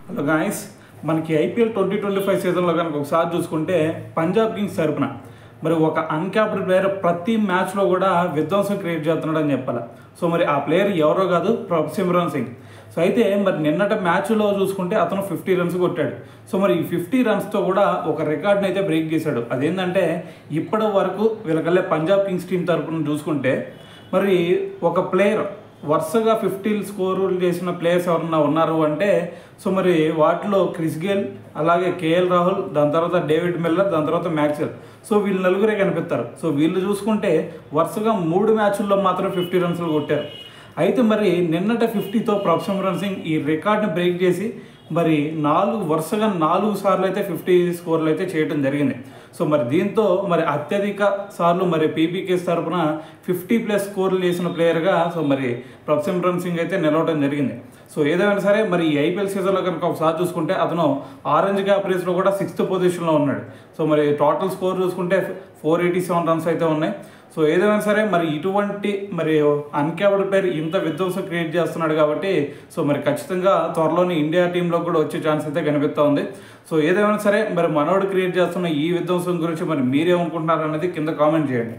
Hello guys, మనకి IPL 2025 సీజన్లో కనుక ఒకసారి చూసుకుంటే పంజాబ్ కింగ్స్ తరపున మరి ఒక అన్క్యాప్డ్ ప్లేయర్ ప్రతి మ్యాచ్లో కూడా విధ్వంసం క్రియేట్ చేస్తున్నాడు అని చెప్పాలి. సో మరి ఆ ప్లేయర్ ఎవరో కాదు, సిమ్రాన్ సింగ్. సో అయితే మరి నిన్నటి మ్యాచ్లో చూసుకుంటే అతను 50 రన్స్ కొట్టాడు. సో మరి ఈ 50 రన్స్తో కూడా ఒక రికార్డ్ని అయితే బ్రేక్ చేశాడు. అదేంటంటే ఇప్పటి వరకు వీళ్ళకల్లే పంజాబ్ కింగ్స్ టీం తరపున చూసుకుంటే మరి ఒక ప్లేయర్ వరుసగా 50 స్కోర్లు చేసిన ప్లేయర్స్ ఎవరన్నా ఉన్నారు అంటే సో మరి వాటిలో క్రిస్ గేల్, అలాగే కేఎల్ రాహుల్, దాని తర్వాత డేవిడ్ మిల్లర్, దాని తర్వాత మ్యాక్స్వెల్. సో వీళ్ళు నలుగురే కనిపిస్తారు. సో వీళ్ళు చూసుకుంటే వరుసగా 3 మ్యాచ్ల్లో మాత్రం 50 రన్స్లు కొట్టారు. అయితే మరి నిన్నటి 50తో సిమ్రాన్ సింగ్ ఈ రికార్డ్ని బ్రేక్ చేసి మరి వరుసగా 4 సార్లు అయితే 50 స్కోర్లు అయితే చేయడం జరిగింది. సో మరి దీంతో మరి అత్యధిక సార్లు మరి పీపీకేస్ తరపున 50+ స్కోర్లు చేసిన ప్లేయర్గా సో మరి సిమ్రాన్ సింగ్ అయితే నిలవడం జరిగింది. సో ఏదైనా సరే మరి ఈ ఐపీఎల్ సీజన్లో కనుక ఒకసారి చూసుకుంటే అతను ఆరెంజ్ క్యాప్ రేస్లో కూడా 6th పొజిషన్లో ఉన్నాడు. సో మరి టోటల్ స్కోర్ చూసుకుంటే 487 రన్స్ అయితే ఉన్నాయి. సో ఏదైనా సరే మరి ఇటువంటి మరి అన్క్యాప్డ్ ప్లేయర్ ఇంత విధ్వంసం క్రియేట్ చేస్తున్నాడు కాబట్టి సో మరి ఖచ్చితంగా త్వరలోని ఇండియా టీంలో కూడా వచ్చే ఛాన్స్ అయితే కనిపిస్తూ ఉంది. సో ఏదైనా సరే మరి మనోడు క్రియేట్ చేస్తున్న ఈ విధ్వంసం గురించి మరి మీరేమనుకుంటున్నారు అనేది కింద కామెంట్ చేయండి.